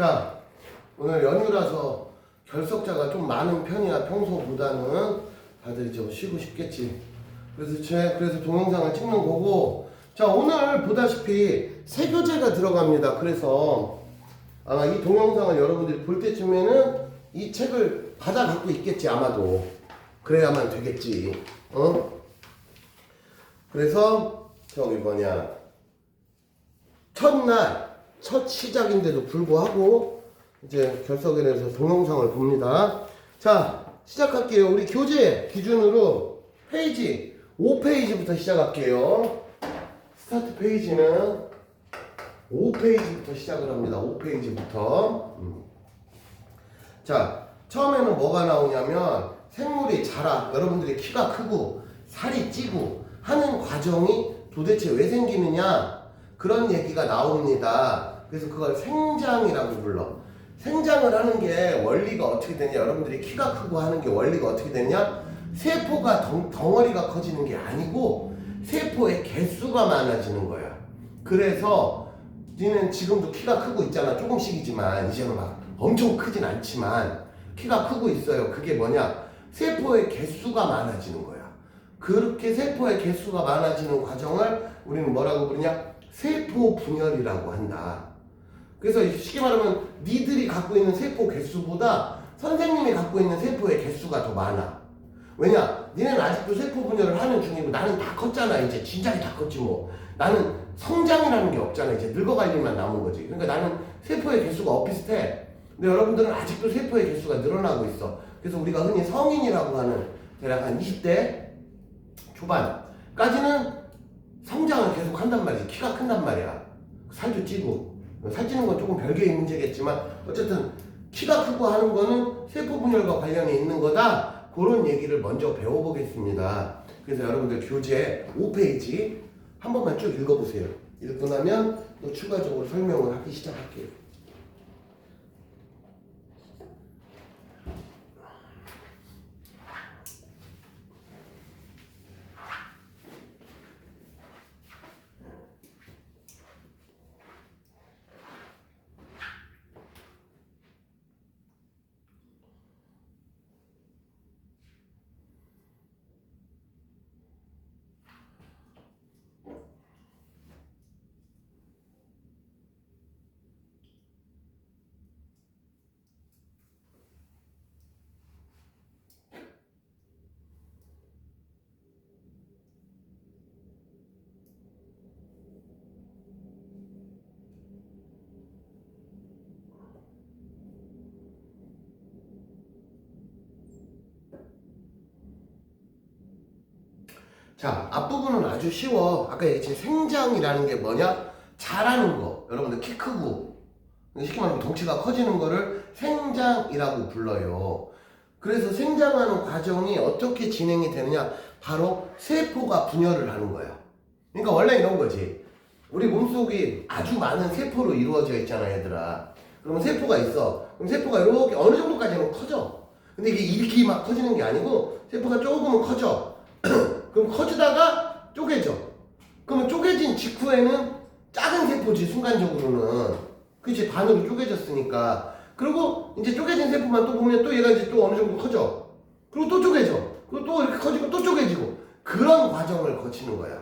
자, 오늘 연휴라서 결석자가 좀 많은 편이야. 평소보다는 다들 좀 쉬고 싶겠지. 그래서 동영상을 찍는 거고, 자, 오늘 보다시피 새 교재가 들어갑니다. 그래서 아마 이 동영상을 여러분들이 볼 때쯤에는 이 책을 받아 갖고 있겠지, 아마도. 그래야만 되겠지. 그래서 저기 첫날 첫 시작인데도 불구하고 이제 결석에 대해서 동영상을 봅니다. 자, 시작할게요. 우리 교재 기준으로 페이지 5페이지부터 시작할게요. 스타트 페이지는 5페이지부터 시작을 합니다. 5페이지부터. 자, 처음에는 뭐가 나오냐면 생물이 자라, 여러분들이 키가 크고 살이 찌고 하는 과정이 도대체 왜 생기느냐, 그런 얘기가 나옵니다. 그래서 그걸 생장이라고 불러. 생장을 하는 게 원리가 어떻게 되냐, 여러분들이 키가 크고 하는 게 원리가 어떻게 되냐, 세포가 덩어리가 커지는 게 아니고 세포의 개수가 많아지는 거야. 그래서 니는 지금도 키가 크고 있잖아. 조금씩이지만, 이제는 막 엄청 크진 않지만 키가 크고 있어요. 그게 뭐냐, 세포의 개수가 많아지는 거야. 그렇게 세포의 개수가 많아지는 과정을 우리는 뭐라고 부르냐, 세포 분열이라고 한다. 그래서 쉽게 말하면 니들이 갖고 있는 세포 개수보다 선생님이 갖고 있는 세포의 개수가 더 많아. 왜냐, 니는 아직도 세포 분열을 하는 중이고 나는 다 컸잖아. 이제 진작에 다 컸지 뭐. 나는 성장이라는 게 없잖아. 이제 늙어갈 일만 남은 거지. 그러니까 나는 세포의 개수가 엇비슷해. 근데 여러분들은 아직도 세포의 개수가 늘어나고 있어. 그래서 우리가 흔히 성인이라고 하는 대략 한 20대 초반까지는 성장을 계속 한단 말이지. 키가 큰단 말이야. 살도 찌고. 살찌는 건 조금 별개의 문제겠지만 어쨌든 키가 크고 하는 거는 세포 분열과 관련이 있는 거다. 그런 얘기를 먼저 배워보겠습니다. 그래서 여러분들 교재 5페이지 한 번만 쭉 읽어보세요. 읽고 나면 또 추가적으로 설명을 하기 시작할게요. 자, 앞부분은 아주 쉬워. 아까 얘기했지, 생장이라는 게 뭐냐? 자라는 거. 여러분들 키 크고 쉽게 말하면 덩치가 커지는 거를 생장이라고 불러요. 그래서 생장하는 과정이 어떻게 진행이 되느냐, 바로 세포가 분열을 하는 거야. 그러니까 원래 이런 거지. 우리 몸속이 아주 많은 세포로 이루어져 있잖아, 얘들아. 그러면 세포가 있어. 그럼 세포가 이렇게 어느 정도까지는 커져. 근데 이게 이렇게 막 커지는 게 아니고 세포가 조금은 커져. 그럼 커지다가 쪼개져. 그러면 쪼개진 직후에는 작은 세포지, 순간적으로는. 그치, 반으로 쪼개졌으니까. 그리고 이제 쪼개진 세포만 또 보면 또 얘가 이제 또 어느 정도 커져. 그리고 또 쪼개져. 그리고 또 이렇게 커지고 또 쪼개지고. 그런 과정을 거치는 거야.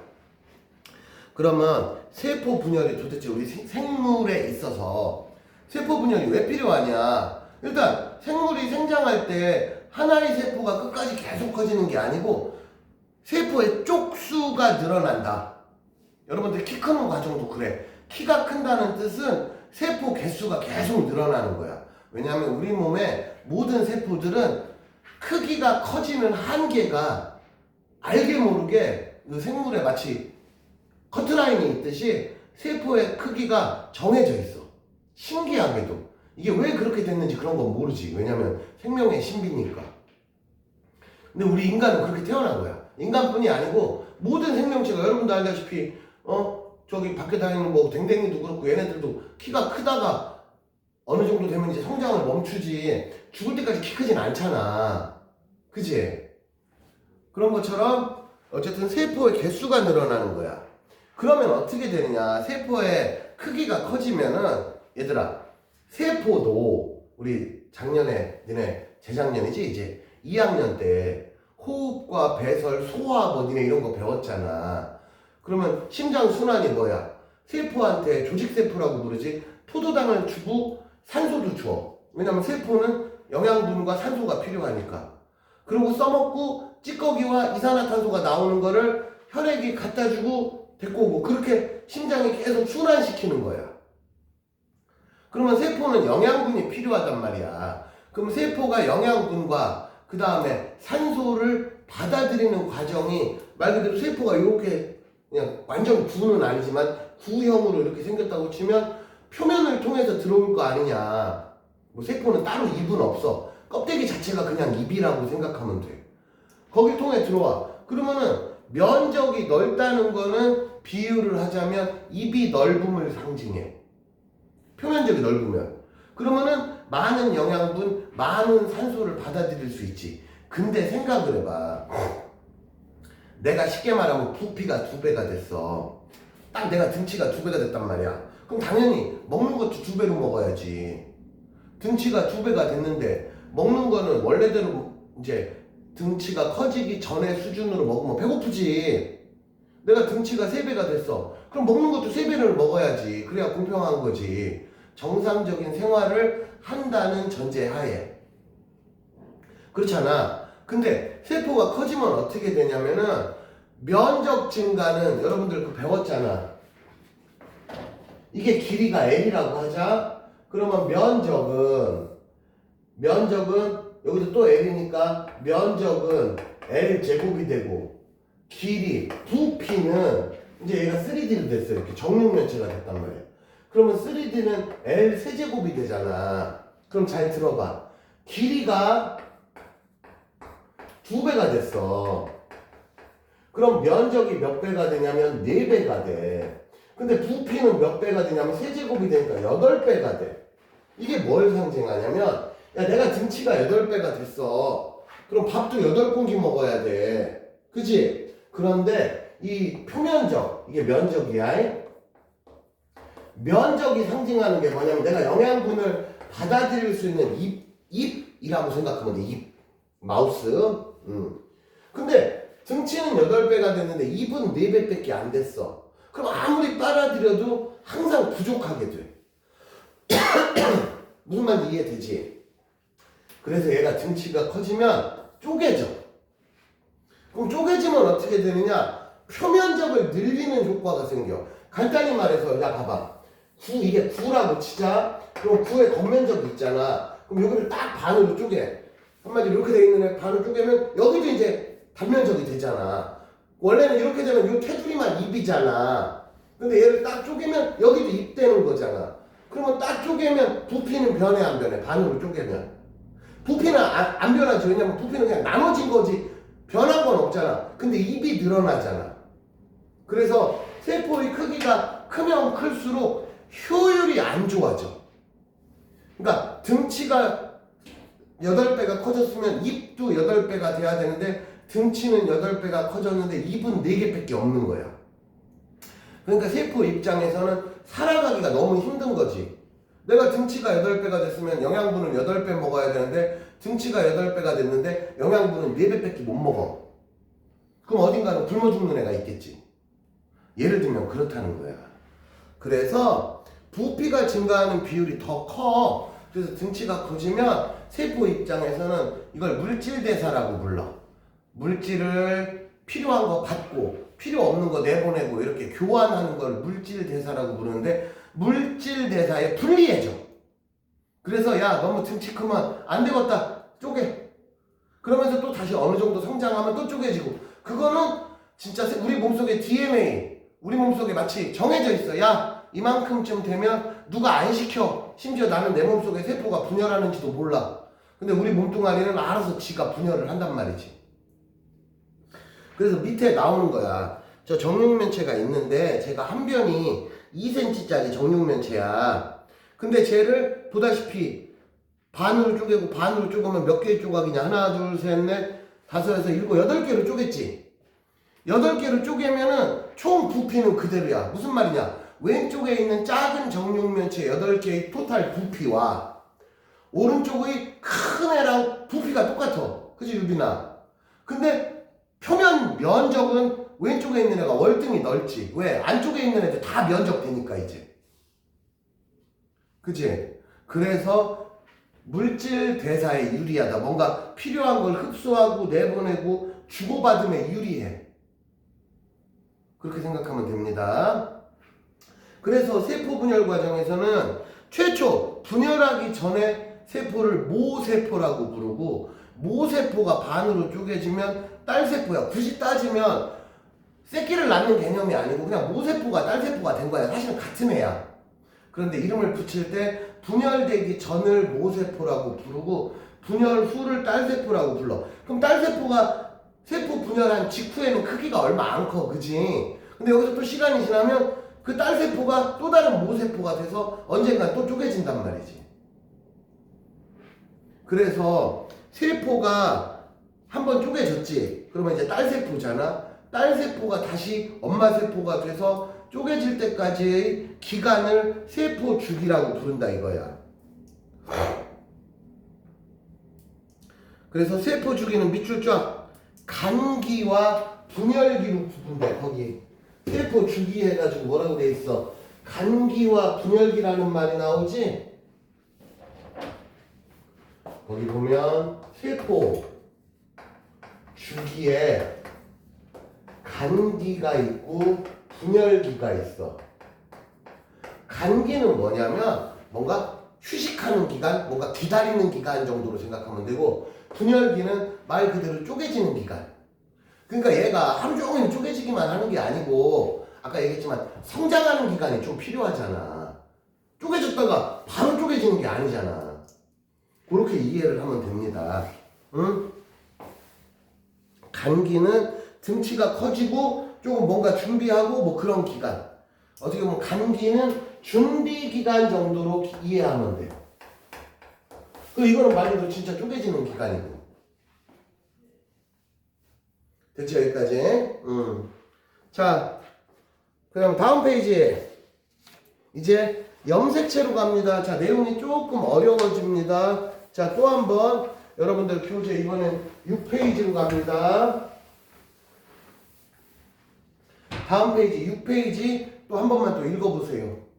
그러면 세포 분열이 도대체 우리 생물에 있어서 세포 분열이 왜 필요하냐? 일단 생물이 생장할 때 하나의 세포가 끝까지 계속 커지는 게 아니고 세포의 쪽수가 늘어난다. 여러분들 키 크는 과정도 그래. 키가 큰다는 뜻은 세포 개수가 계속 늘어나는 거야. 왜냐하면 우리 몸의 모든 세포들은 크기가 커지는 한계가 알게 모르게 그 생물에 마치 커트라인이 있듯이 세포의 크기가 정해져 있어. 신기하게도. 이게 왜 그렇게 됐는지 그런 건 모르지. 왜냐하면 생명의 신비니까. 근데 우리 인간은 그렇게 태어난 거야. 인간뿐이 아니고 모든 생명체가, 여러분도 알다시피 저기 밖에 다니는 뭐 댕댕이도 그렇고 얘네들도 키가 크다가 어느 정도 되면 이제 성장을 멈추지 죽을 때까지 키 크진 않잖아. 그치? 그런 것처럼 어쨌든 세포의 개수가 늘어나는 거야. 그러면 어떻게 되느냐, 세포의 크기가 커지면은 얘들아, 세포도 우리 작년에 니네 재작년이지 이제 2학년 때 호흡과 배설, 소화 뭐 니네 이런 거 배웠잖아. 그러면 심장 순환이 뭐야? 세포한테 조직세포라고 부르지. 포도당을 주고 산소도 줘. 왜냐면 세포는 영양분과 산소가 필요하니까. 그리고 써먹고 찌꺼기와 이산화탄소가 나오는 거를 혈액이 갖다 주고 데리고 오고 그렇게 심장이 계속 순환시키는 거야. 그러면 세포는 영양분이 필요하단 말이야. 그럼 세포가 영양분과 그 다음에 산소를 받아들이는 과정이 말 그대로 세포가 이렇게 그냥 완전 구는 아니지만 구형으로 이렇게 생겼다고 치면 표면을 통해서 들어올 거 아니냐. 뭐 세포는 따로 입은 없어. 껍데기 자체가 그냥 입이라고 생각하면 돼. 거기 통해 들어와. 그러면은 면적이 넓다는 거는 비유를 하자면 입이 넓음을 상징해. 표면적이 넓으면. 그러면은 많은 영양분, 많은 산소를 받아들일 수 있지. 근데 생각을 해봐. 내가 쉽게 말하면 부피가 2배가 됐어. 딱 내가 등치가 2배가 됐단 말이야. 그럼 당연히 먹는 것도 2배로 먹어야지. 등치가 2배가 됐는데 먹는 거는 원래대로 이제 등치가 커지기 전에 수준으로 먹으면 배고프지. 내가 등치가 3배가 됐어. 그럼 먹는 것도 3배를 먹어야지. 그래야 공평한 거지. 정상적인 생활을 한다는 전제하에. 그렇잖아. 근데 세포가 커지면 어떻게 되냐면은 면적 증가는 여러분들 그 배웠잖아. 이게 길이가 L이라고 하자. 그러면 면적은 여기서 또 L이니까 면적은 L 제곱이 되고 길이 부피는 이제 얘가 3D로 됐어. 이렇게 정육면체가 됐단 말이야. 그러면 3D는 L 세제곱이 되잖아. 그럼 잘 들어봐. 길이가 2배가 됐어. 그럼 면적이 몇 배가 되냐면 4배가 돼. 근데 부피는 몇 배가 되냐면 세제곱이 되니까 8배가 돼. 이게 뭘 상징하냐면 야 내가 등치가 8배가 됐어. 그럼 밥도 8공기 먹어야 돼. 그치? 그런데 이 표면적, 이게 면적이야. 면적이 상징하는 게 뭐냐면 내가 영양분을 받아들일 수 있는 입이라고 생각하면 돼. 입. 마우스. 근데 등치는 8배가 됐는데 입은 4배밖에 안 됐어. 그럼 아무리 빨아들여도 항상 부족하게 돼. 무슨 말인지 이해되지? 그래서 얘가 등치가 커지면 쪼개져. 그럼 쪼개지면 어떻게 되느냐? 표면적을 늘리는 효과가 생겨. 간단히 말해서 야 봐봐. 이게 9라고 치자. 그럼 9의 겉면적이 있잖아. 그럼 여기를 딱 반으로 쪼개. 한마디로 이렇게 돼 있는 애 반을 쪼개면 여기도 이제 단면적이 되잖아. 원래는 이렇게 되면 이 테두리만 입이잖아. 근데 얘를 딱 쪼개면 여기도 입 되는 거잖아. 그러면 딱 쪼개면 부피는 변해 안 변해? 반으로 쪼개면 부피는 안 변하지. 왜냐면 부피는 그냥 나눠진 거지 변한 건 없잖아. 근데 입이 늘어나잖아. 그래서 세포의 크기가 크면 클수록 효율이 안 좋아져. 그러니까 등치가 8배가 커졌으면 입도 8배가 돼야 되는데 등치는 8배가 커졌는데 입은 4개밖에 없는 거야. 그러니까 세포 입장에서는 살아가기가 너무 힘든 거지. 내가 등치가 8배가 됐으면 영양분을 8배 먹어야 되는데 등치가 8배가 됐는데 영양분은 4배밖에 못 먹어. 그럼 어딘가는 굶어 죽는 애가 있겠지. 예를 들면 그렇다는 거야. 그래서 부피가 증가하는 비율이 더 커. 그래서 등치가 커지면 세포 입장에서는 이걸 물질대사라고 불러. 물질을 필요한 거 받고 필요 없는 거 내보내고 이렇게 교환하는 걸 물질대사라고 부르는데 물질대사에 불리해져. 그래서 야 너무 등치 크면 안 되겠다 쪼개. 그러면서 또 다시 어느 정도 성장하면 또 쪼개지고. 그거는 진짜 우리 몸속에 DNA, 우리 몸속에 마치 정해져 있어. 야 이만큼쯤 되면 누가 안 시켜. 심지어 나는 내 몸속에 세포가 분열하는지도 몰라. 근데 우리 몸뚱아리는 알아서 지가 분열을 한단 말이지. 그래서 밑에 나오는 거야. 저 정육면체가 있는데 제가 한 변이 2cm짜리 정육면체야. 근데 쟤를 보다시피 반으로 쪼개고 반으로 쪼개면 몇 개의 조각이냐? 하나, 둘, 셋, 넷, 다섯에서 일곱, 8개로 쪼갰지. 8개로 쪼개면은 총 부피는 그대로야. 무슨 말이냐? 왼쪽에 있는 작은 정육면체 8개의 토탈 부피와 오른쪽의 큰 애랑 부피가 똑같아. 그치 유빈아? 근데 표면 면적은 왼쪽에 있는 애가 월등히 넓지. 왜? 안쪽에 있는 애들 다 면적되니까 이제. 그치? 그래서 물질 대사에 유리하다. 뭔가 필요한 걸 흡수하고 내보내고 주고받음에 유리해. 그렇게 생각하면 됩니다. 그래서 세포 분열 과정에서는 최초 분열하기 전에 세포를 모세포라고 부르고, 모세포가 반으로 쪼개지면 딸세포야. 굳이 따지면 새끼를 낳는 개념이 아니고 그냥 모세포가 딸세포가 된 거야. 사실은 같은 애야. 그런데 이름을 붙일 때 분열되기 전을 모세포라고 부르고 분열 후를 딸세포라고 불러. 그럼 딸세포가 세포 분열한 직후에는 크기가 얼마 안 커, 그지? 근데 여기서 또 시간이 지나면 그 딸세포가 또 다른 모세포가 돼서 언젠간 또 쪼개진단 말이지. 그래서 세포가 한번 쪼개졌지. 그러면 이제 딸세포잖아. 딸세포가 다시 엄마세포가 돼서 쪼개질 때까지의 기간을 세포 주기라고 부른다 이거야. 그래서 세포 주기는 밑줄 쫙 간기와 분열기로 구분돼. 거기 세포 주기 해가지고 뭐라고 돼 있어? 간기와 분열기라는 말이 나오지? 거기 보면 세포 주기에 간기가 있고 분열기가 있어. 간기는 뭐냐면 뭔가 휴식하는 기간, 뭔가 기다리는 기간 정도로 생각하면 되고, 분열기는 말 그대로 쪼개지는 기간. 그러니까 얘가 하루 종일 쪼개지기만 하는 게 아니고 아까 얘기했지만 성장하는 기간이 좀 필요하잖아. 쪼개졌다가 바로 쪼개지는 게 아니잖아. 그렇게 이해를 하면 됩니다. 응? 간기는 등치가 커지고 조금 뭔가 준비하고 뭐 그런 기간. 어떻게 보면 간기는 준비 기간 정도로 이해하면 돼. 이거는 말 그대로 진짜 쪼개지는 기간이고. 됐죠 여기까지? 자, 그럼 다음 페이지에 이제 염색체로 갑니다. 자, 내용이 조금 어려워집니다. 자, 또 한번 여러분들 교재 이번엔 6페이지로 갑니다. 다음 페이지 6페이지 또 한 번만 또 읽어보세요.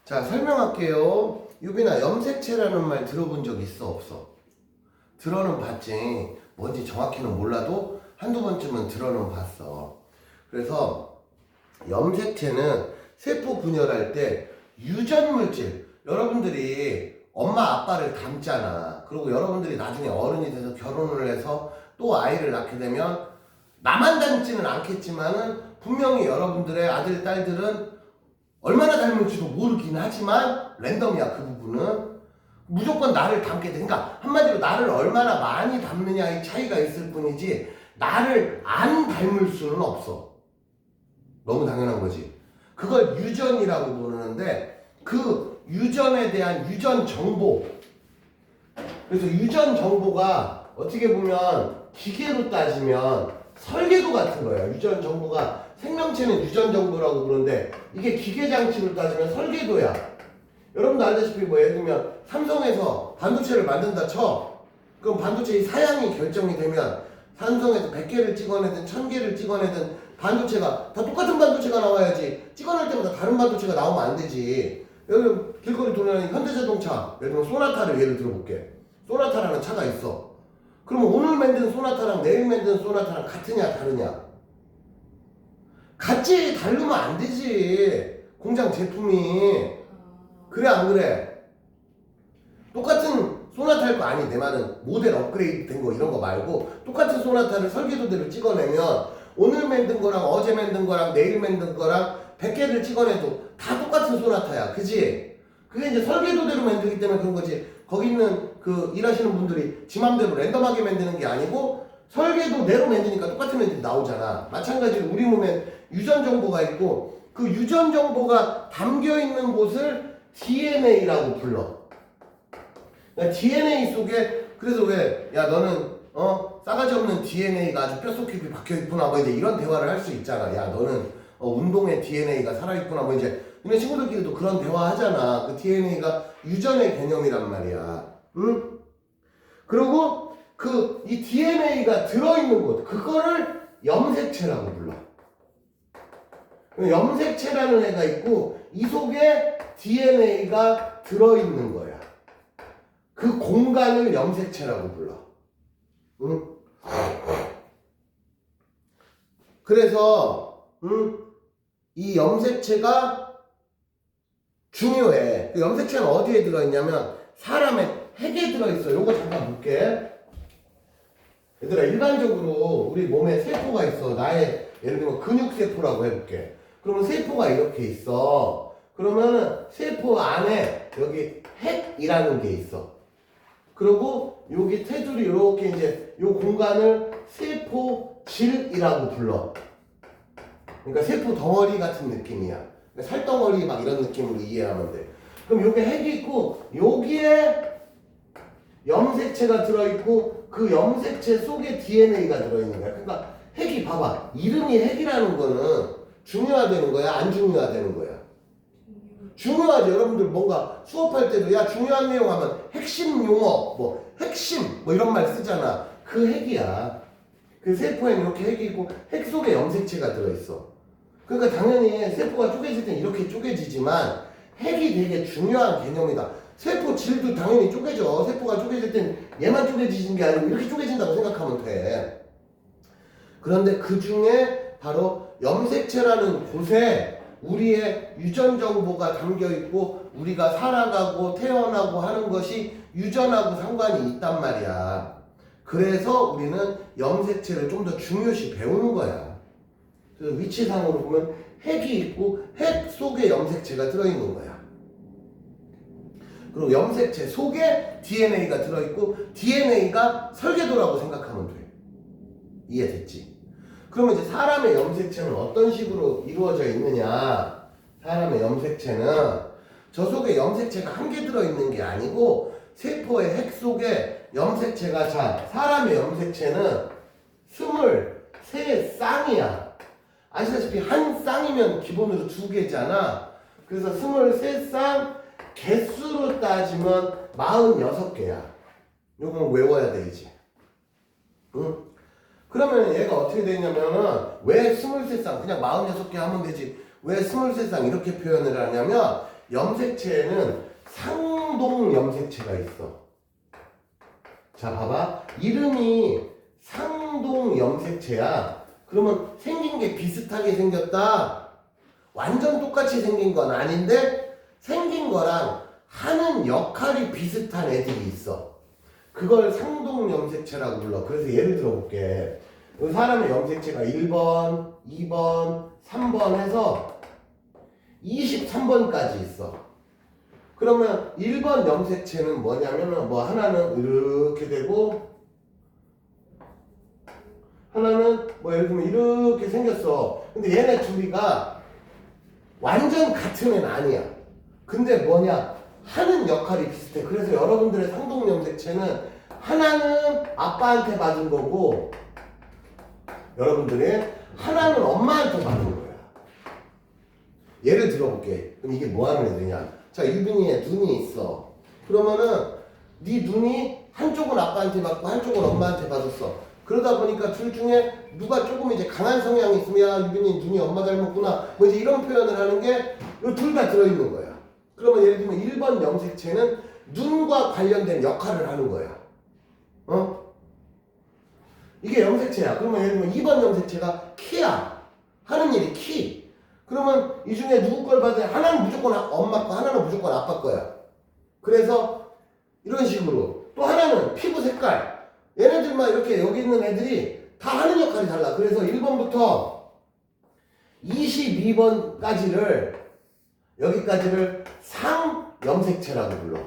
자, 설명할게요. 유빈아, 염색체라는 말 들어본 적 있어, 없어? 들어는 봤지. 뭔지 정확히는 몰라도 한두 번쯤은 들어는 봤어. 그래서 염색체는 세포 분열할 때 유전물질, 여러분들이 엄마 아빠를 닮잖아. 그리고 여러분들이 나중에 어른이 돼서 결혼을 해서 또 아이를 낳게 되면 나만 닮지는 않겠지만은 분명히 여러분들의 아들, 딸들은 얼마나 닮을지도 모르긴 하지만 랜덤이야. 그 부분은 무조건 나를 닮게 돼. 그러니까 한마디로 나를 얼마나 많이 닮느냐의 차이가 있을 뿐이지 나를 안 닮을 수는 없어. 너무 당연한 거지. 그걸 유전이라고 부르는데 그 유전에 대한 유전 정보. 그래서 유전 정보가 어떻게 보면 기계로 따지면 설계도 같은 거예요. 유전 정보가 생명체는 유전 정보라고 부르는데 이게 기계 장치로 따지면 설계도야. 여러분도 알다시피 뭐 예를 들면 삼성에서 반도체를 만든다 쳐. 그럼 반도체의 사양이 결정이 되면 삼성에서 100개를 찍어내든 1000개를 찍어내든 반도체가 다 똑같은 반도체가 나와야지. 찍어낼 때마다 다른 반도체가 나오면 안 되지. 여러분 길거리 돌아다니는 현대자동차 예를 들면 소나타를 예를 들어볼게. 소나타라는 차가 있어. 그러면 오늘 만든 소나타랑 내일 만든 소나타랑 같으냐 다르냐? 같지. 다르면 안 되지. 공장 제품이. 그래 안 그래? 똑같은 소나타일 거 아니. 내 말은 모델 업그레이드 된 거 이런 거 말고 똑같은 소나타를 설계도대로 찍어내면 오늘 만든 거랑 어제 만든 거랑 내일 만든 거랑 100개를 찍어내도 다 똑같은 소나타야. 그지? 그게 이제 설계도대로 만들기 때문에 그런 거지. 거기 있는 그 일하시는 분들이 지 맘대로 랜덤하게 만드는 게 아니고 설계도대로 만드니까 똑같은 애들이 나오잖아. 마찬가지로 우리 몸에 유전 정보가 있고 그 유전 정보가 담겨 있는 곳을 DNA라고 불러. 그러니까 DNA 속에 그래서 왜 야 너는 싸가지 없는 DNA가 아주 뼛속 깊이 박혀 있구나 뭐 이제 이런 대화를 할 수 있잖아. 야 너는 운동의 DNA가 살아 있구나 뭐 이제 너네 친구들끼리도 그런 대화 하잖아. 그 DNA가 유전의 개념이란 말이야. 응? 그리고 그 이 DNA가 들어있는 곳 그거를 염색체라고 불러. 염색체라는 애가 있고 이 속에 DNA가 들어있는 거야. 그 공간을 염색체라고 불러. 응? 그래서 이 염색체가 중요해. 그 염색체는 어디에 들어있냐면 사람의 핵에 들어있어. 요거 잠깐 볼게. 얘들아 일반적으로 우리 몸에 세포가 있어. 나의 예를 들면 근육세포라고 해볼게. 그러면 세포가 이렇게 있어. 그러면 세포 안에 여기 핵이라는 게 있어. 그리고 여기 테두리 이렇게 이제 요 공간을 세포질이라고 불러. 그러니까 세포 덩어리 같은 느낌이야. 살덩어리 막 이런 느낌으로 이해하면 돼. 그럼 여기 핵이 있고 여기에 염색체가 들어있고 그 염색체 속에 DNA가 들어있는 거야. 그러니까 핵이 봐봐. 이름이 핵이라는 거는 중요하다는 거야? 안 중요하다는 거야? 중요하지. 여러분들 뭔가 수업할 때도 야 중요한 내용 하면 핵심 용어 뭐 핵심 뭐 이런 말 쓰잖아. 그 핵이야. 그 세포에는 이렇게 핵이 있고 핵 속에 염색체가 들어있어. 그러니까 당연히 세포가 쪼개질 땐 이렇게 쪼개지지만 핵이 되게 중요한 개념이다. 세포 질도 당연히 쪼개져. 세포가 쪼개질 땐 얘만 쪼개지는 게 아니고 이렇게 쪼개진다고 생각하면 돼. 그런데 그 중에 바로 염색체라는 곳에 우리의 유전 정보가 담겨 있고 우리가 살아가고 태어나고 하는 것이 유전하고 상관이 있단 말이야. 그래서 우리는 염색체를 좀 더 중요시 배우는 거야. 그래서 위치상으로 보면 핵이 있고 핵 속에 염색체가 들어있는 거야. 그리고 염색체 속에 DNA가 들어있고 DNA가 설계도라고 생각하면 돼. 이해됐지? 그러면 이제 사람의 염색체는 어떤 식으로 이루어져 있느냐? 사람의 염색체는 저 속에 염색체가 한 개 들어있는 게 아니고 세포의 핵 속에 염색체가 자 사람의 염색체는 23쌍이야. 아시다시피 한 쌍이면 기본으로 2개잖아. 그래서 23쌍 개수로 따지면 46개야. 요건 외워야 되지. 응? 그러면 얘가 어떻게 되냐면은 왜 23쌍 그냥 46개 하면 되지 왜 23쌍 이렇게 표현을 하냐면 염색체에는 상동 염색체가 있어. 자 봐봐 이름이 상동 염색체야. 그러면 생긴 게 비슷하게 생겼다. 완전 똑같이 생긴 건 아닌데 생긴 거랑 하는 역할이 비슷한 애들이 있어. 그걸 상동 염색체라고 불러. 그래서 예를 들어볼게. 사람의 염색체가 1번, 2번, 3번 해서 23번까지 있어. 그러면 1번 염색체는 뭐냐면 뭐 하나는 이렇게 되고 하나는 뭐 예를 들면 이렇게 생겼어. 근데 얘네 둘이가 완전 같은 애는 아니야. 근데 뭐냐? 하는 역할이 비슷해. 그래서 여러분들의 상동 염색체는 하나는 아빠한테 받은 거고 여러분들은 하나는 엄마한테 받은 거야. 예를 들어볼게. 그럼 이게 뭐 하는 애들이냐? 자, 유빈이의 눈이 있어. 그러면은 네 눈이 한쪽은 아빠한테 받고 한쪽은 엄마한테 받았어. 그러다 보니까 둘 중에 누가 조금 이제 강한 성향이 있으면 야, 유빈이 눈이 엄마 닮았구나. 뭐 이제 이런 표현을 하는 게 둘 다 들어있는 거야. 그러면 예를 들면 1번 염색체는 눈과 관련된 역할을 하는 거야. 이게 염색체야. 그러면 예를 들면 2번 염색체가 키야. 하는 일이 키. 그러면 이 중에 누구 걸 받아야 하나는 무조건 엄마 거, 하나는 무조건 아빠 거야. 그래서 이런 식으로 또 하나는 피부 색깔. 얘네들만 이렇게 여기 있는 애들이 다 하는 역할이 달라. 그래서 1번부터 22번까지를 여기까지를 상염색체라고 불러.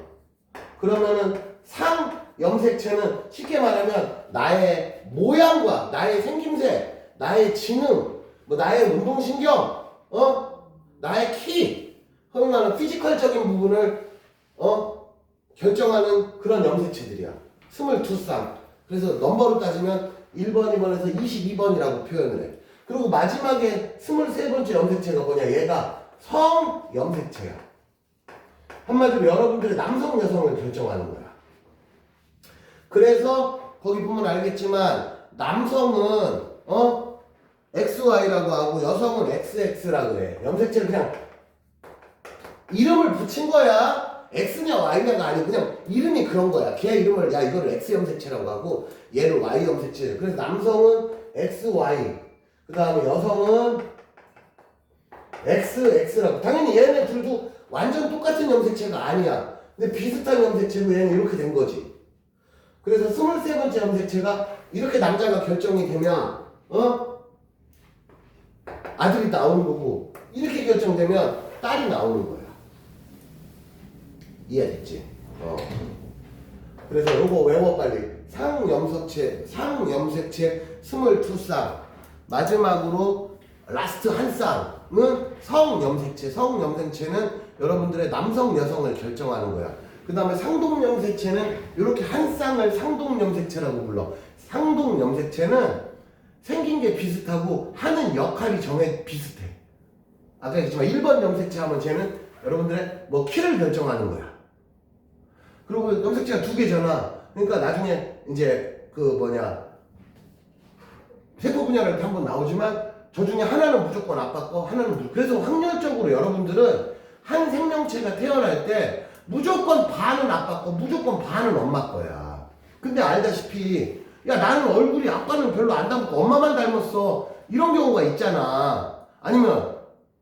그러면은 상염색체는 쉽게 말하면 나의 모양과 나의 생김새, 나의 지능, 뭐 나의 운동신경, 나의 키, 흔히 말하는 피지컬적인 부분을 결정하는 그런 염색체들이야. 22쌍. 그래서 넘버로 따지면 1번, 2번에서 22번이라고 표현을 해. 그리고 마지막에 23번째 염색체가 뭐냐? 얘가 성염색체야. 한마디로 여러분들의 남성, 여성을 결정하는 거야. 그래서 거기 보면 알겠지만 남성은 XY라고 하고 여성은 XX라고 해. 염색체를 그냥 이름을 붙인 거야. X냐 Y냐가 아니고 그냥 이름이 그런 거야. 걔 이름을 야 이거를 X 염색체라고 하고 얘를 Y 염색체. 그래서 남성은 XY. 그 다음에 여성은 XX라고. 당연히 얘네 둘도 완전 똑같은 염색체가 아니야. 근데 비슷한 염색체로 얘는 이렇게 된 거지. 그래서 23번째 염색체가 이렇게 남자가 결정이 되면 아들이 나오는 거고 이렇게 결정되면 딸이 나오는 거야. 이해됐지? 그래서 요거 외워 빨리. 상염색체 22쌍. 마지막으로 라스트 한 쌍은 성염색체. 성염색체는 여러분들의 남성, 여성을 결정하는 거야. 그 다음에 상동염색체는 이렇게 한 쌍을 상동염색체라고 불러. 상동염색체는 생긴 게 비슷하고 하는 역할이 비슷해. 아까 얘기했지만 1번 염색체 하면 쟤는 여러분들의 뭐 키를 결정하는 거야. 그리고 염색체가 2개잖아. 그러니까 나중에 이제 세포 분열할 때 한 번 나오지만 저 중에 하나는 무조건 아빠 거, 하나는 그래서 확률적으로 여러분들은 한 생명체가 태어날 때 무조건 반은 아빠 거, 무조건 반은 엄마 거야. 근데 알다시피 야 나는 얼굴이 아빠는 별로 안 닮고 엄마만 닮았어. 이런 경우가 있잖아. 아니면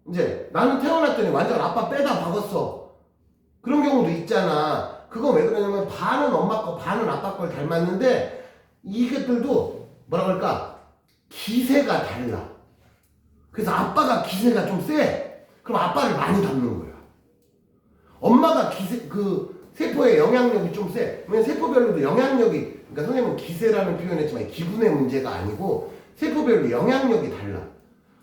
이제 나는 태어났더니 완전 아빠 빼다 박았어. 그런 경우도 있잖아. 그건 왜 그러냐면 반은 엄마 거, 반은 아빠 걸 닮았는데 이것들도 뭐라 그럴까? 기세가 달라. 그래서 아빠가 기세가 좀 세. 그럼 아빠를 많이 닮는 거야. 엄마가 세포의 영향력이 좀 세. 왜냐면 세포별로도 영향력이, 그러니까 선생님은 기세라는 표현했지만 기분의 문제가 아니고 세포별로 영향력이 달라.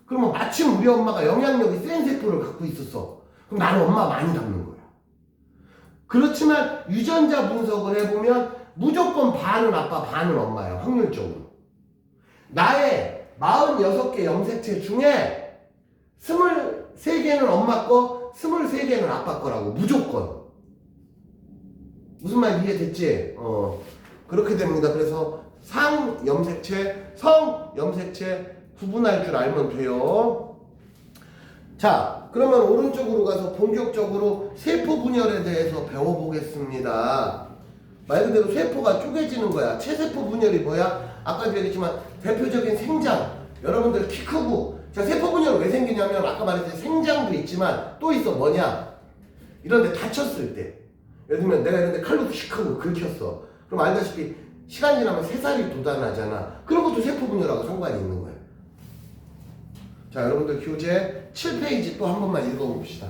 그러면 마침 우리 엄마가 영향력이 센 세포를 갖고 있었어. 그럼 나는 엄마 많이 닮는 거야. 그렇지만 유전자 분석을 해보면 무조건 반은 아빠, 반은 엄마야. 확률적으로. 나의 46개 염색체 중에 23개는 엄마 거, 23개는 아빠 거라고. 무조건. 무슨 말 이해됐지? 그렇게 됩니다. 그래서 상염색체, 성염색체 구분할 줄 알면 돼요. 자, 그러면 오른쪽으로 가서 본격적으로 세포 분열에 대해서 배워보겠습니다. 말 그대로 세포가 쪼개지는 거야. 체세포 분열이 뭐야? 아까도 얘기했지만 대표적인 생장. 여러분들 키 크고. 자, 세포 분열은 왜 생기냐면 아까 말했듯이 생장도 있지만 또 있어. 뭐냐? 이런데 다쳤을 때. 예를 들면 내가 이런데 칼로 키 크고 긁혔어. 그럼 알다시피 시간이 지나면 새살이 돋아나잖아. 그런 것도 세포 분열하고 상관이 있는 거야. 자, 여러분들 교재 7페이지 또 한 번만 읽어봅시다.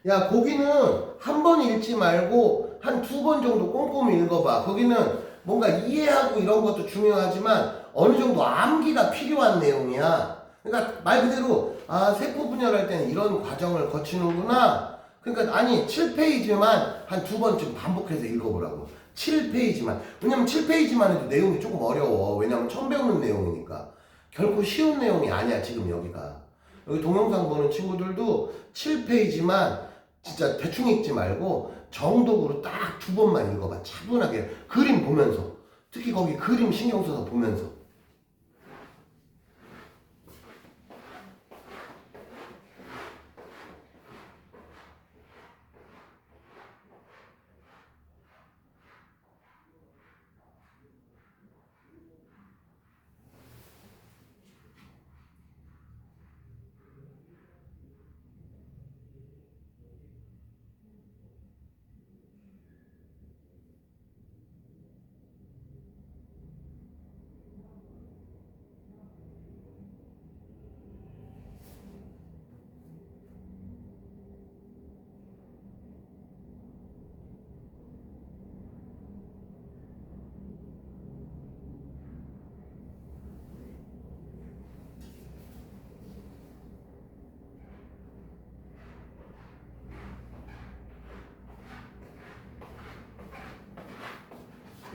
야, 거기는 한 번 읽지 말고 한 2번 정도 꼼꼼히 읽어봐. 거기는 뭔가 이해하고 이런 것도 중요하지만 어느 정도 암기가 필요한 내용이야. 그러니까 말 그대로 세포 분열할 때는 이런 과정을 거치는구나. 그러니까 아니 7페이지만 한 2번쯤 반복해서 읽어보라고. 7페이지만. 왜냐면 7페이지만 해도 내용이 조금 어려워. 왜냐면 처음 배우는 내용이니까. 결코 쉬운 내용이 아니야 지금 여기가. 여기 동영상 보는 친구들도 7페이지만 진짜 대충 읽지 말고 정독으로 딱 2번만 읽어봐. 차분하게 그림 보면서. 특히 거기 그림 신경 써서 보면서.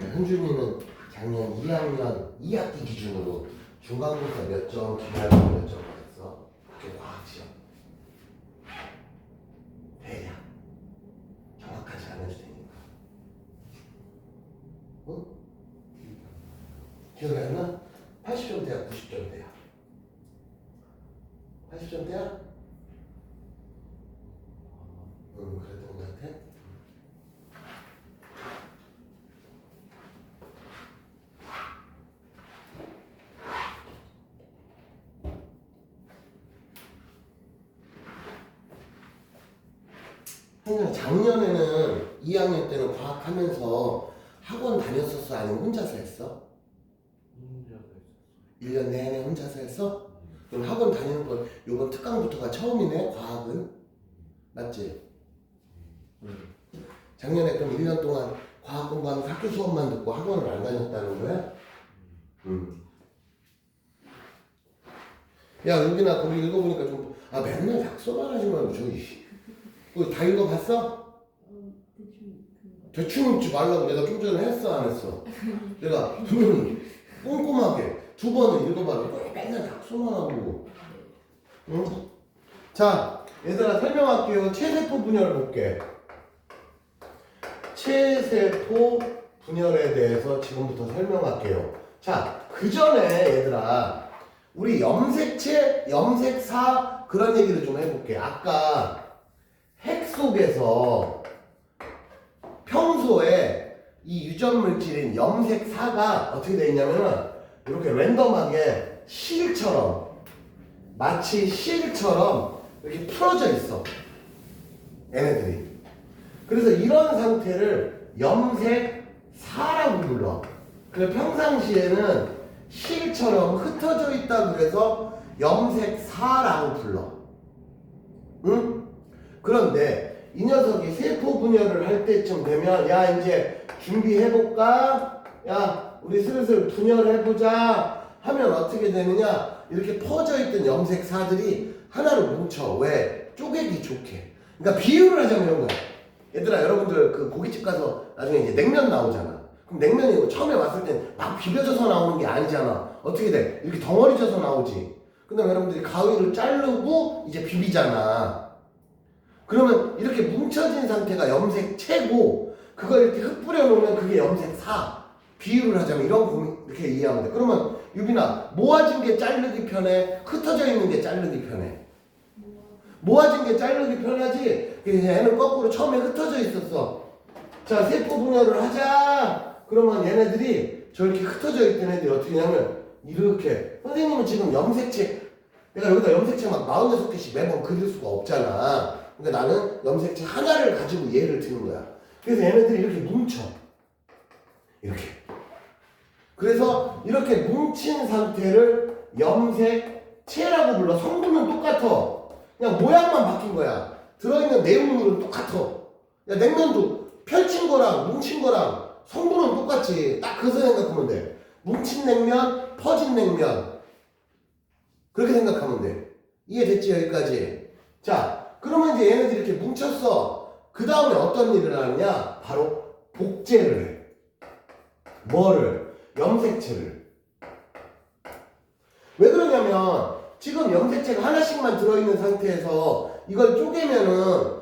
현준이는 작년 2학년 2학기 기준으로 중간고사 몇 점, 기말고사 몇 점 받았어? 학교 과학시험. 대략. 정확하지 않을 테니까. 응? 기억이 안 나? 80점대야, 90점대야? 80점대야? 응, 그랬던 것 같아? 작년에는 2학년 때는 과학하면서 학원 다녔었어? 아니면 혼자서 했어? 혼자서 했었어. 1년 내내 혼자서 했어? 그럼 학원 다니는 건 요번 특강부터가 처음이네, 과학은? 맞지? 작년에 그럼 1년 동안 과학 공부하면서 학교 수업만 듣고 학원을 안 다녔다는 거야? 야, 여기나 거기 읽어보니까 좀, 맨날 작서만 하지 말고 저기. 그거 다 읽어봤어? 대충 읽지 말라고 내가 좀 전에 했어, 안 했어? 내가 분명히 꼼꼼하게 2번을 읽어봤는데 맨날 작서만 하고. 응? 자, 얘들아 설명할게요. 체세포 분열 볼게. 체세포 분열에 대해서 지금부터 설명할게요. 자, 그 전에 얘들아 우리 염색체, 염색사 그런 얘기를 좀 해볼게. 아까 핵 속에서 평소에 이 유전 물질인 염색사가 어떻게 되어 있냐면은 이렇게 랜덤하게 실처럼, 마치 실처럼 이렇게 풀어져 있어. 얘네들이. 그래서 이런 상태를 염색사라고 불러. 그래서 평상시에는 실처럼 흩어져 있다 그래서 염색사라고 불러. 응? 그런데 이 녀석이 세포 분열을 할 때쯤 되면 야 이제 준비해볼까? 야 우리 슬슬 분열해보자 하면 어떻게 되느냐, 이렇게 퍼져있던 염색사들이 하나로 뭉쳐. 왜? 쪼개기 좋게. 그러니까 비유를 하자면 이런 거야. 얘들아 여러분들 그 고깃집 가서 나중에 이제 냉면 나오잖아. 그럼 냉면이 처음에 왔을 땐 막 비벼져서 나오는 게 아니잖아. 어떻게 돼? 이렇게 덩어리져서 나오지. 그 다음에 여러분들이 가위를 자르고 이제 비비잖아. 그러면 이렇게 뭉쳐진 상태가 염색체고 그걸 이렇게 흩뿌려 놓으면 그게 염색사. 비유를 하자면 이렇게 이해하면 돼. 그러면 유빈아, 모아진 게 자르기 편해? 흩어져 있는 게 자르기 편해? 모아진 게 자르기 편하지? 얘는 거꾸로 처음에 흩어져 있었어. 자, 세포 분열을 하자. 그러면 얘네들이 저렇게 흩어져 있던 애들이 어떻게 하냐면 이렇게. 선생님은 지금 염색체, 내가 여기다 염색체 막 46개씩 매번 그릴 수가 없잖아. 그러니까 나는 염색체 하나를 가지고 예를 드는 거야. 그래서 얘네들이 이렇게 뭉쳐. 이렇게. 그래서 이렇게 뭉친 상태를 염색체라고 불러. 성분은 똑같아. 그냥 모양만 바뀐 거야. 들어있는 내용물은 똑같아. 야, 냉면도 펼친 거랑 뭉친 거랑 성분은 똑같지. 딱 그래서 생각하면 돼. 뭉친 냉면, 퍼진 냉면. 그렇게 생각하면 돼. 이해됐지, 여기까지? 자, 그러면 이제 얘네들이 이렇게 뭉쳤어. 그 다음에 어떤 일을 하느냐? 바로 복제를 해. 뭐를? 염색체를. 왜 그러냐면 지금 염색체가 하나씩만 들어있는 상태에서 이걸 쪼개면은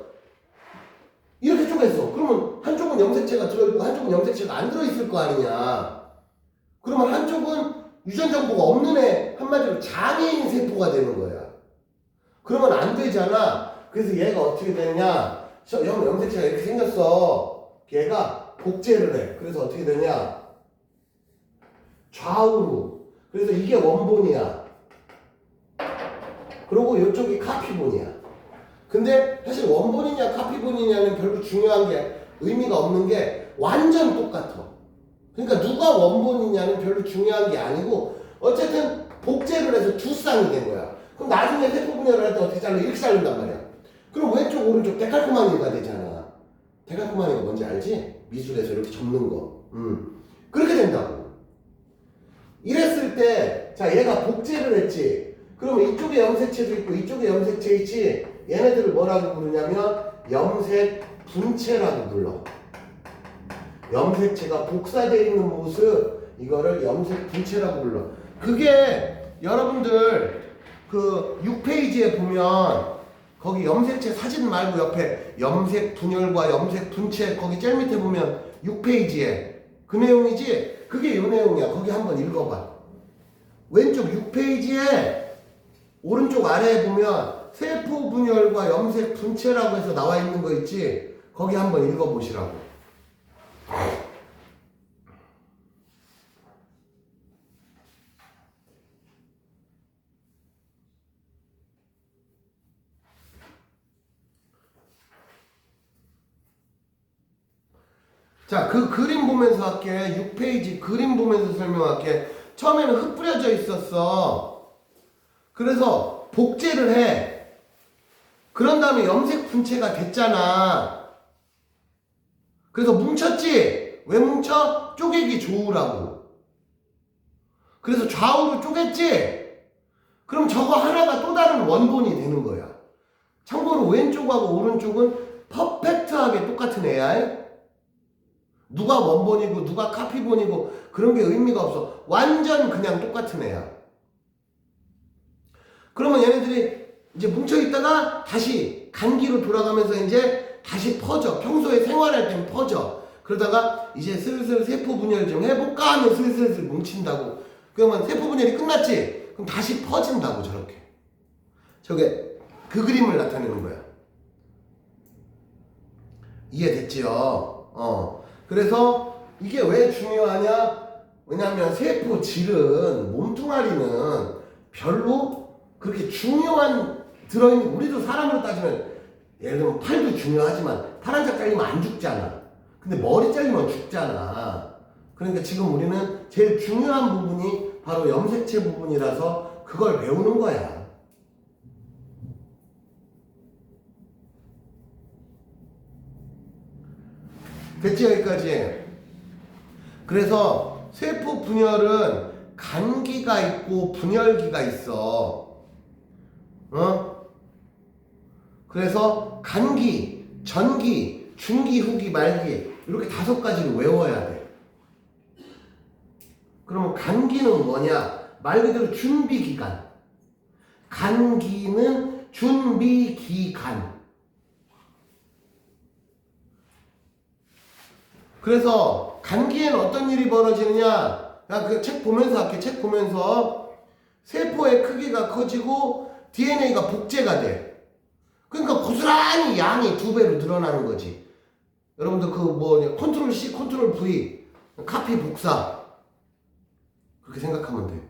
이렇게 쪼갰어. 그러면 한쪽은 염색체가 들어있고 한쪽은 염색체가 안 들어있을 거 아니냐. 그러면 한쪽은 유전 정보가 없는 애, 한마디로 장애인 세포가 되는 거야. 그러면 안 되잖아. 그래서 얘가 어떻게 되냐? 염색체가 이렇게 생겼어. 얘가 복제를 해. 그래서 어떻게 되냐? 좌우로. 그래서 이게 원본이야. 그리고 이쪽이 카피본이야. 근데 사실 원본이냐 카피본이냐는 별로 중요한 게 의미가 없는 게 완전 똑같아. 그러니까 누가 원본이냐는 별로 중요한 게 아니고 어쨌든 복제를 해서 두 쌍이 된 거야. 그럼 나중에 세포 분열을 할 때 어떻게 잘라? 이렇게 자른단 말이야. 그럼 왼쪽 오른쪽 데칼코마니가 되잖아. 데칼코마니가 뭔지 알지? 미술에서 이렇게 접는 거. 그렇게 된다고. 이랬을 때, 자, 얘가 복제를 했지. 그러면 이쪽에 염색체도 있고 이쪽에 염색체 있지. 얘네들을 뭐라고 부르냐면 염색 분체라고 불러. 염색체가 복사되어 있는 모습, 이거를 염색 분체라고 불러. 그게 여러분들 그 6페이지에 보면 거기 염색체 사진 말고 옆에 염색 분열과 염색 분체 거기 제일 밑에 보면 6페이지에 그 내용이지. 그게 이 내용이야. 거기 한번 읽어봐. 왼쪽 6페이지에 오른쪽 아래에 보면 세포 분열과 염색 분체라고 해서 나와 있는 거 있지. 거기 한번 읽어보시라고. 자, 그 그림 보면서 할게. 6페이지 그림 보면서 설명할게. 처음에는 흙 뿌려져 있었어. 그래서 복제를 해. 그런 다음에 염색 분체가 됐잖아. 그래서 뭉쳤지? 왜 뭉쳐? 쪼개기 좋으라고. 그래서 좌우로 쪼갰지? 그럼 저거 하나가 또 다른 원본이 되는 거야. 참고로 왼쪽하고 오른쪽은 퍼펙트하게 똑같은 애야. 누가 원본이고 누가 카피본이고 그런 게 의미가 없어. 완전 그냥 똑같은 애야. 그러면 얘네들이 이제 뭉쳐있다가 다시 간기로 돌아가면서 이제 다시 퍼져. 평소에 생활할 땐 퍼져. 그러다가 이제 슬슬 세포 분열 좀 해볼까 하면 슬슬 뭉친다고. 그러면 세포 분열이 끝났지? 그럼 다시 퍼진다고 저렇게. 저게 그 그림을 나타내는 거야. 이해됐지요? 그래서 이게 왜 중요하냐? 왜냐하면 세포 질은 몸뚱아리는 별로 그렇게 중요한 들어있는, 우리도 사람으로 따지면 예를 들면 팔도 중요하지만 팔 한 짝 잘리면 안 죽잖아. 근데 머리 잘리면 죽잖아. 그러니까 지금 우리는 제일 중요한 부분이 바로 염색체 부분이라서 그걸 배우는 거야. 됐지, 여기까지? 그래서 세포 분열은 간기가 있고 분열기가 있어. 그래서 간기, 전기, 중기, 후기, 말기 이렇게 5가지를 외워야 돼. 그러면 간기는 뭐냐? 말 그대로 준비기간. 간기는 준비기간. 그래서 간기에는 어떤 일이 벌어지느냐? 그 책 보면서 할게. 책 보면서 세포의 크기가 커지고 DNA가 복제가 돼. 그러니까 고스란히 양이 2배로 늘어나는 거지. 여러분들 그 뭐냐 컨트롤 C, 컨트롤 V, 카피 복사 그렇게 생각하면 돼.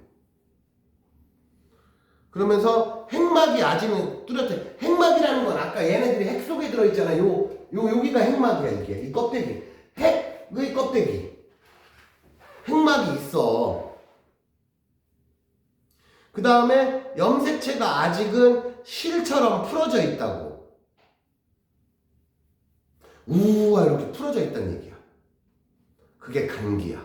그러면서 핵막이 아직은 뚜렷해. 핵막이라는 건 아까 얘네들이 핵 속에 들어있잖아. 여기가 핵막이야. 이게 이 껍데기. 핵의 껍데기. 핵막이 있어. 그 다음에 염색체가 아직은 실처럼 풀어져 있다고. 우와 이렇게 풀어져 있다는 얘기야. 그게 간기야.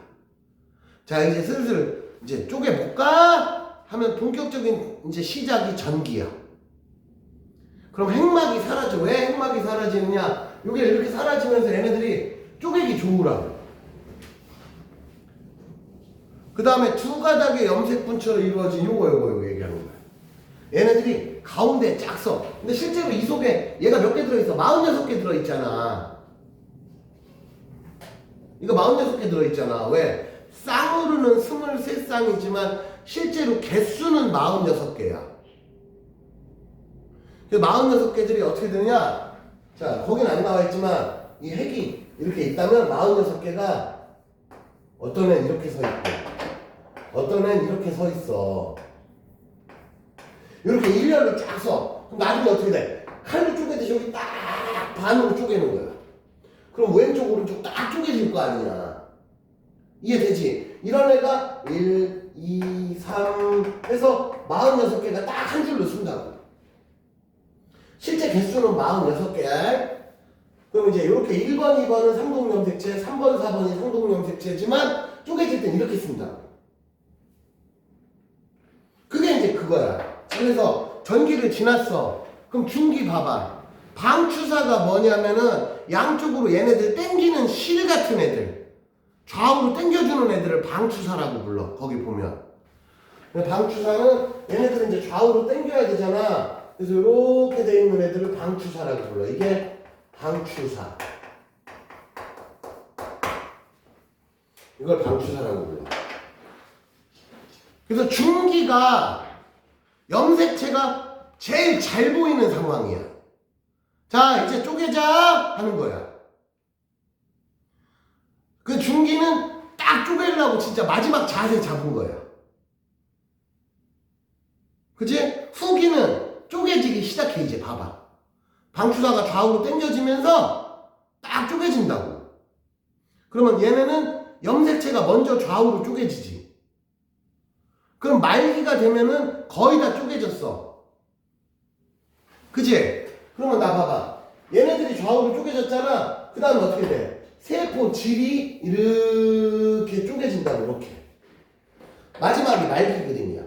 자 이제 슬슬 이제 쪼개볼까 하면 본격적인 이제 시작이 전기야. 그럼 핵막이 사라져. 왜 핵막이 사라지느냐? 이게 이렇게 사라지면서 얘네들이 쪼개기 좋으라고. 그 다음에 두 가닥의 염색분처럼 이루어진 요거 얘기하는 거야. 얘네들이 가운데 쫙 서. 근데 실제로 이 속에 얘가 몇 개 들어있어? 46개 들어있잖아. 이거 46개 들어있잖아. 왜? 쌍으로는 23쌍이지만 실제로 개수는 46개야. 그 46개들이 어떻게 되느냐? 자, 거긴 안 나와 있지만 이 핵이 이렇게 있다면 46개가 어떤 애는 이렇게 서 있고 어떤 애는 이렇게 서 있어. 이렇게 일렬로 쫙 서. 그럼 나중에 어떻게 돼? 칼로 쪼개듯이 여기 딱 반으로 쪼개는 거야. 그럼 왼쪽 오른쪽 딱 쪼개질 거 아니야. 이해되지? 이런 애가 1, 2, 3 해서 46개가 딱 한 줄로 쓴다고. 실제 개수는 46개야. 그럼 이제 이렇게 1번, 2번은 상동염색체, 3번, 4번이 상동염색체지만 쪼개질 땐 이렇게 쓴다. 그게 이제 그거야. 그래서 전기를 지났어. 그럼 중기 봐봐. 방추사가 뭐냐면은 양쪽으로 얘네들 땡기는 실 같은 애들. 좌우로 땡겨주는 애들을 방추사라고 불러. 거기 보면. 방추사는 얘네들은 이제 좌우로 땡겨야 되잖아. 그래서 이렇게 돼 있는 애들을 방추사라고 불러. 이게 방추사. 이걸 방추사라고 불러. 그래서 중기가 염색체가 제일 잘 보이는 상황이야. 자, 이제 쪼개자 하는 거야. 그 중기는 딱 쪼개려고 진짜 마지막 자세 잡은 거야. 그치? 후기는 쪼개지기 시작해. 이제 봐봐. 방추사가 좌우로 당겨지면서 딱 쪼개진다고. 그러면 얘네는 염색체가 먼저 좌우로 쪼개지지. 그럼 말기가 되면은 거의 다 쪼개졌어. 그치? 그러면 나 봐봐. 얘네들이 좌우로 쪼개졌잖아. 그 다음에 어떻게 돼? 세포 질이 이렇게 쪼개진다고. 이렇게. 마지막이 말기 그림이야.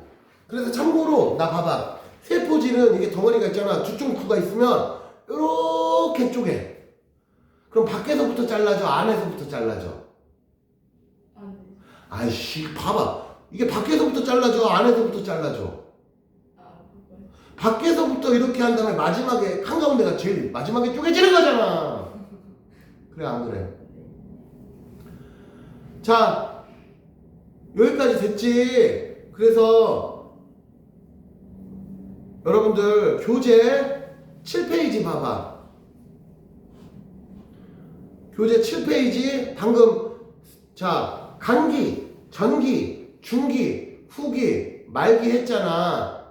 그래서 참고로 나 봐봐. 세포질은 이게 덩어리가 있잖아. 두 쫑쿠가 있으면 이렇게 쪼개. 그럼 밖에서부터 잘라져? 안에서부터 잘라져? 아이씨 봐봐. 이게 밖에서부터 잘라져? 안에서부터 잘라져? 밖에서부터 이렇게 한 다음에 마지막에 한가운데가 제일 마지막에 쪼개지는 거잖아. 그래 안 그래? 자 여기까지 됐지? 그래서 여러분들 교재 7페이지 봐봐. 교재 7페이지 방금 자 간기, 전기, 중기, 후기, 말기 했잖아.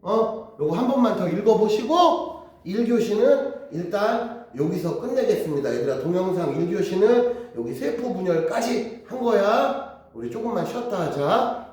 요거 한 번만 더 읽어보시고 1교시는 일단 여기서 끝내겠습니다. 얘들아 동영상 1교시는 여기 세포 분열까지 한 거야. 우리 조금만 쉬었다 하자.